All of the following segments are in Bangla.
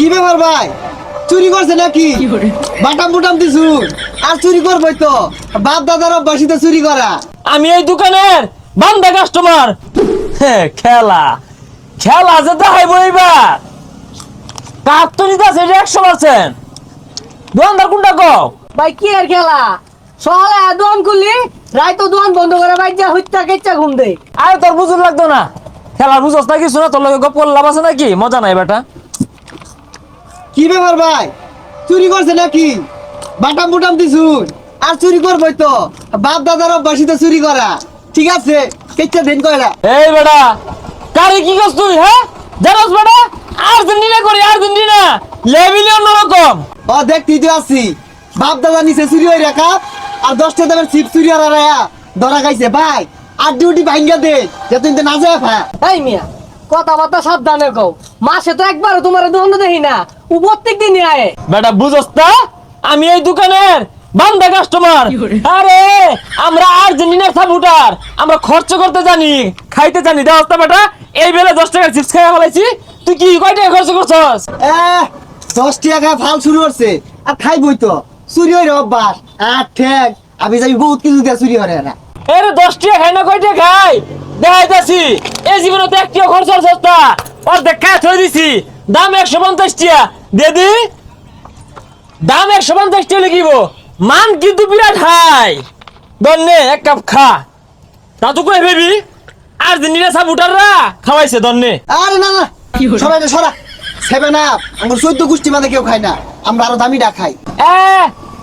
কি ব্যাপার ভাই, চুরি করছে নাকি? বাটাম বুটাম দিছুন আর চুরি করবই তো, বাপ দাদার অভ্যাসিত চুরি করা। আমি এই দোকানের বান্দা কাস্টমার। খেলা খেলা যে দেখাইবো এইবার কার্টুনিতে আছে 100%। দোকানদার কোনটা কও? ভাই কি আর খেলা, সকালে দোকান খুললি রাই তো দোকান বন্ধ করে ভাই যা হইতা কেচ্ছা ঘুম দে। আরে তোর বুঝুন লাগতো না, খেলার বুঝস না কিছু না, তোর লগে গপ করলাম আছে নাকি? মজা নাই বেটা। কি ব্যাপার ভাই, চুরি করছে নাকি? বাটাম বুটাম দিছুন আর চুরি করবই তো, বাপ দাদার অভ্যাসিত চুরি করা। ঠিক আছে, কেচ্ছা দিন কয়লা। এই বেটা কারে কি করছ তুই? হ্যাঁ জানোস বেটা, আর্জেন্টিনা করি, আর্জেন্টিনা লেভেলে অন্যরকম। ও দেখতেই তো আছি, বাপ দাদা নিচে চুরি হয়ে রাখা আর 10টা দামের চিপ চুরি হারা ধরা খাইছে। ভাই আর ডিউটি ভাঙ্গা দে, যে তুই না যায় ভা। এই মিয়া কথাবার্তা সাবধানে কও, মাসে তো একবার তোমার দোকান দেখি না, ও প্রত্যেক দিনই আয়। বেটা বুঝস না, আমি এই দোকানের বান্দা কাস্টমার। আরে আমরা আর্জেন্টিনার সাপোর্টার, আমরা খরচ করতে জানি, খাইতে জানি। দেওয়া বেটা এই বেলা 10 টাকার চিপস খাইয়া ফেলাইছি, তুই কি কয় টাকা খরচ করছস? 10 টাকা ফাল শুরু করছে আর খাইবই তো, চুরি হয়ে অভ্যাস আর ঠেক। আমি যাই বহুত কিছু দিয়ে চুরি হরে না। এরে 10 টাকা খাই না, কয় টাকা খাই দেখাইতাছি। এই জীবনে তো একটিও খরচ হচ্ছে না, অর্ধেক খাই থই দিছি। দাম 150 টাকা দিয়ে দি, দাম 150 টাকা লিখিব, মান কিন্তু বিরাট হাই। দন্নে এক কাপ খা, তা তো কই ভেবি আর্জেন্টিনা সাপোর্টাররা খাওয়াইছে দন্নে। আরে না না, সবাই সরা 7 আপ আমার 14 গোষ্ঠী মানে কেউ খায় না, আমরা আরো দামিটা খাই।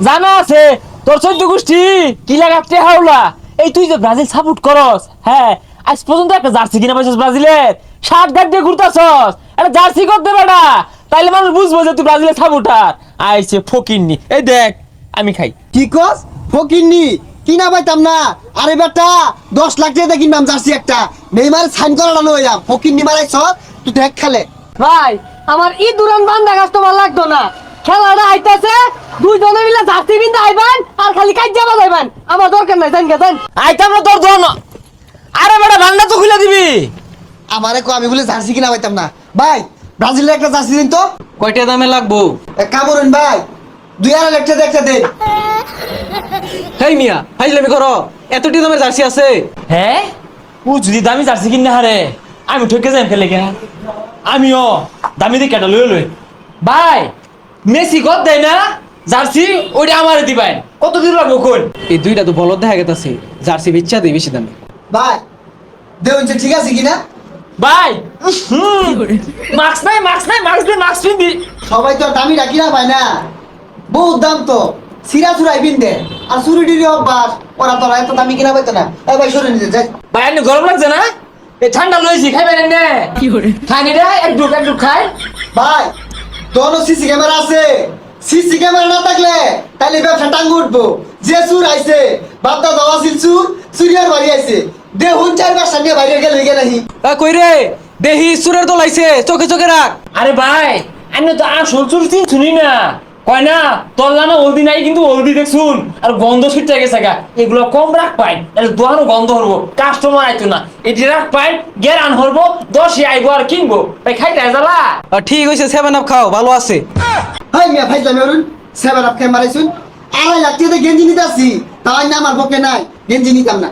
জানা আছে তোর 14 গোষ্ঠী কি লাগাতে হাওলা। এই তুই যে ব্রাজিল সাপোর্ট করস, হ্যাঁ আজ পর্যন্ত একটা জার্সি কিনা পাইছস ব্রাজিলের? 60 গাট দিয়ে ঘুরতাছস, একটা জার্সি করতে বেটা, তাইলে মানুষ বুঝবো যে তুই ব্রাজিলের সাপোর্টার। আইছে ফকিন্নি, এই দেখ আমি খাই। কি কস ফকিন্নি? কিনা পাইতাম না। আরে বেটা 10 লাখ টাকা দিয়ে কিনবাম জার্সি একটা, নেইমার সাইন করাটা লইয়া ফকিন্নি মারাইছ তুই। দেখ খেলে ভাই আমার ই দুরান বান্দা কাস্টমার লাগতো না, খেলাটা আইতাছে দুইজনে মিলে জার্সি বিন্দা আইবেন আর খালি কাজ্জা বাজাইবেন, আমার দরকার নাই। জান গেছেন আইতাম না তোর ধন। আরে বেটা ভান্ডা তো খুলে দিবি। আমারে কো আমি বলে জার্সি কিনা পাইতাম না। ভাই ব্রাজিলের একটা জার্সি দিন তো। কয়টা দামে লাগবো? এক কাম করুন ভাই, 2.5 লাখ টাকা একটা দেন। হেই মিয়া ফাইজলামি করো, এতটি দামের জার্সি আছে? হ্যাঁ ও যদি দামি জার্সি কিনে হারে আমি ঠকে যাই ফেলে কে। আমিও দামি দিয়ে কেটা লই লই। ভাই মেসি কত দেয় না জার্সি, ওইটা আমারে দিবেন। কত দূর লাগবো কোন? এই দুইটা তো বলদ দেখা গেছে, জার্সি বেচা দেই বেশি দামে। ভাই দেউন যে ঠিক আছে কিনা? ভাই মাস্ক নাই, মাস্ক নাই, মাস্ক দে, মাস্ক পিন্দি। সবাই তো দামি রাখি না ভাই না, বহুত দাম তো। সিরা চুরাই বিন্দে আর চুরি টুরি অভ্যাস, ওরা তোরা এত দামি কিনা পাইতো না। ভাই সরে নিতে যাই। ভাই এমনি গরম লাগছে না? এই ঠান্ডা লইছি, খাইবেন এমনি? খাই নি রে, এক ডুব খাই। ভাই তোর সিসি ক্যামেরা আছে, সিসি ক্যামেরা না থাকলে তাহলে ব্যবসা টাঙ্গ উঠবো। যে চুর আইছে বাপদা দাওয়া ছিল চুর, চুরিয়ার বাড়ি আইছে দেহুন 4 নিয়ে বাইরে গেলে গেলে নাহি। কই রে দেহি সুরের দলাইছে, চোখে চোখে রাখ। আরে ভাই আমি তো আসল চুর শুনি না, কয় না তল্লা না হলদি নাই, কিন্তু হলদি দেখছুন আর গন্ধ ছিটতে গেছে গা। এগুলো কম রাখ পাই, তাহলে দোকানও গন্ধ হরবো, কাস্টমার আইতো না। এটি রাখ পাই গেরান হরবো, 10 আইবো আর কিনবো। ভাই খাইতে জ্বালা। ঠিক হয়েছে, 7 আপ খাও, ভালো আছে। হাই মিয়া ভাই জানি অরুণ 7 আপ খেয়ে মারাইছুন। 2.5 লাখ টাকা গেঞ্জি নিতে আসি, তাই না আমার পক্ষে নাই, গেঞ্জি নিতাম না।